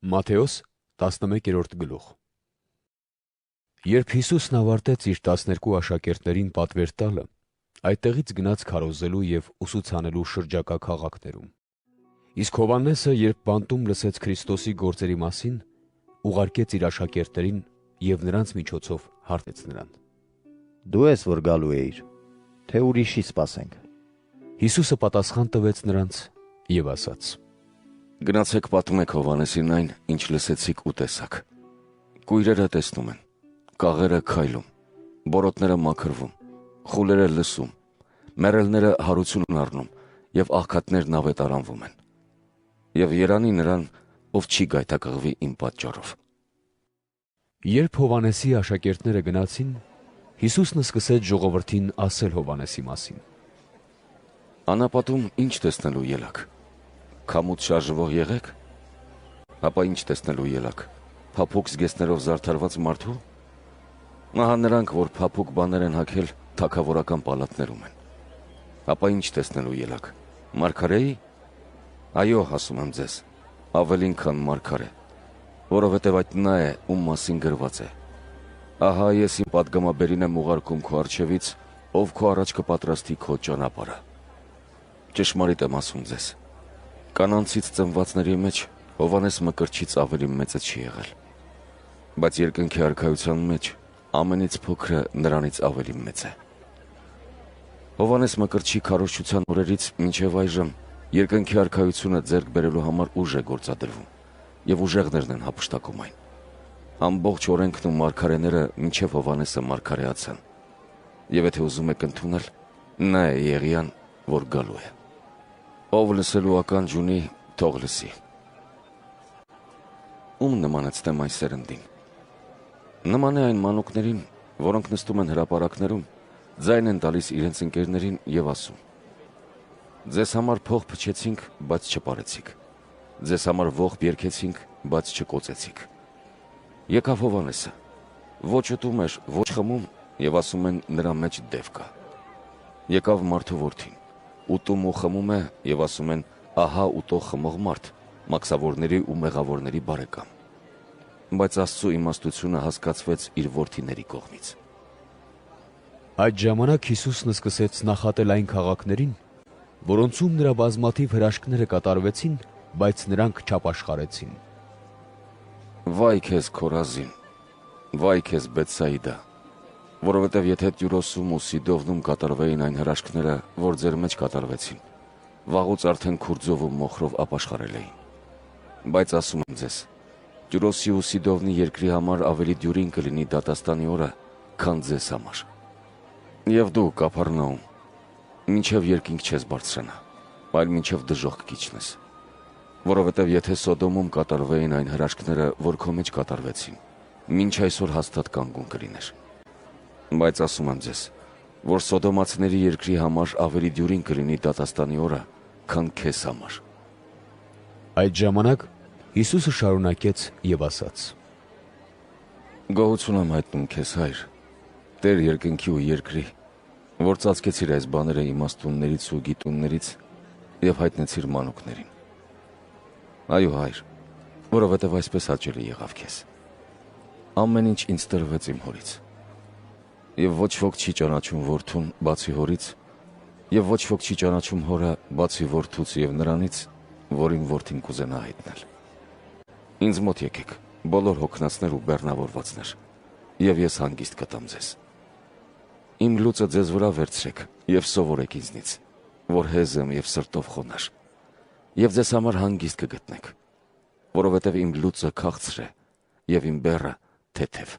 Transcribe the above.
Մատթեոս 11-րդ գլուխ։ Երբ Հիսուսն ավարտեց իր 12 աշակերտներին պատվեր տալը, այդտեղից գնաց քարոզելու և ուսուցանելու շրջակա քաղաքներում։ Իսկ Հովհաննեսը, երբ բանտում լսեց Քրիստոսի գործերի մասին, ուղարկեց իր աշակերտներին և նրանց միջոցով հարցրեց նրան. «Դու ես, որ գալու էիր, թե ուրիշի սպասենք»։ Հիսուսը պատասխան տվեց նրանց և ասաց. «Գնացեք պատմեք Հովհաննեսին այն, ինչ լսեցիք ու տեսաք. կույրերը տեսնում են, կաղերը քայլում, բորոտները մաքրվում, խուլերը լսում, մեռելները հարություն առնում և աղքատներն ավետարանվում են։ Եվ երանի նրան, ով չի գայթակղվի իմ պատճառով»։ Երբ Հովհաննեսի աշակերտները գնացին, Հիսուսն սկսեց ժողովրդին ասել Հովհաննեսի մասին. «Անապատում ինչ տեսնելու ելաք. քամուց շարժվող եղեք, ապա ինչ տեսնելու ելաք. փափուկ զգեստներով զարդարված մարդու։ Ահա նրանք, որ փափուկ բաներ են հագել, թագավորական պալատներում են։ Ապա ինչ տեսնելու ելաք. մարգարեի։ Այո, ասում եմ ձեզ, ավելին, քան մարգարե, որովհետև այդ նա է, ում մասին գրված է. ահա ես իմ պատգամաբերին եմ ուղարկում քո առջևից, ով քո առաջ կպատրաստի քո ճանապարհը։ Ճշմարիտ եմ ասում ձեզ, կանանցից ծնվածների մեջ Հովհաննես Մկրտչից ավելի մեծը չի եղել, բայց երկնքի արքայության մեջ ամենից փոքրը նրանից ավելի մեծ է։ Հովհաննես Մկրտչի քարոզչության օրերից մինչև այժմ երկնքի արքայությունը ձեռք բերելու համար ուժ է գործադրվում, և ուժեղներն են հափշտակում այն։ Ամբողջ օրենքն ու մարգարեները մինչև Հովհաննեսը մարգարեացան, և եթե ուզում եք ընդունել, նա է Եղիան, որ գալու է։ Ով լսելու ականջ ունի, թող լսի»։ Ում նմանեցնեմ այս սերնդին։ Նման է այն մանուկներին, որոնք նստում են հրապարակներում, ձայն են տալիս իրենց ընկերներին և ասում. «Ձեզ համար փող փչեցինք, բայց չպարեցիք, ձեզ համար ողբ երգեցինք, բայց չկոծեցիք»։ Եկավ Հովհաննեսը, ոչ ուտում էր, ոչ խմում, և ասում են նրա մեջ դև կա։ Եկավ մարդու որդին, ուտում ու խմում է, և ասում են ահա ուտող խմող մարդ, մաքսավորների ու մեղավորների բարեկամ։ Բայց Աստծու իմաստությունը հասկացվեց իր որդիների կողմից։ Այդ ժամանակ Հիսուսն սկսեց նախատել այն քաղաքներին, որոնցում նրա բազմաթիվ հրաշքները կատարվեցին, բայց նրանք չապաշխարեցին։ Վայ քեզ Քորազին, վայ քեզ Բեթսայիդա, որովհետև եթե Տյուրոսում ու Սիդովնում կատարվեին այն հրաշքները, որ ձեր մեջ կատարվեցին, վաղուց արդեն քուրձով ու մոխրով ապաշխարել էին։ Բայց ասում եմ ձեզ, Տյուրոսի ու Սիդովնի երկրի համար ավելի դյուրին կլինի դատաստանի օրը, քան ձեզ համար։ Եվ դու, Կափառնաում, մինչև երկինք չես բարձրանա, այլ մինչև դժոխք կիջնես։ Որովհետև եթե Սոդոմում կատարվեին այն հրաշքները, որ քո մեջ կատարվեցին, մինչ այսօր հաստատ կանգուն կլիներ։ Բայց ասում եմ ձեզ, որ Սոդոմացիների երկրի համար ավելի դյուրին կլինի դատաստանի օրը, քան քեզ համար։ Այդ ժամանակ Հիսուսը շարունակեց և ասաց. «Գոհություն եմ հայտնում քեզ, Հայր, Տեր երկնքի ու երկրի, որ ծածկեցիր այս բաները իմաստուններից ու գիտուններից և հայտնեցիր մանուկներին։ Այո, Հայր, որովհետև այսպես հաճելի եղավ քեզ։ Ամեն ինչ ինձ տրվեց իմ Հորից։ Եվ ոչ ոք չի ճանաչում Որդուն, բացի Հորից, և ոչ ոք չի ճանաչում Հորը, բացի Որդուց և նրանից, որ իմ Որդին կուզենա հայտնել։ Ինձ մոտ եկեք, բոլոր հոգնածներ ու բեռնավորվածներ, և ես հանգիստ կտամ ձեզ։ Իմ լուծը ձեզ վրա վերցրեք և սովորեք ինձնից, որ հեզ եմ և սրտով խոնարհ, և ձեզ համար հանգիստ կգտնեք, որովհետև իմ լուծը քաղցր է, և իմ բեռը թեթև»։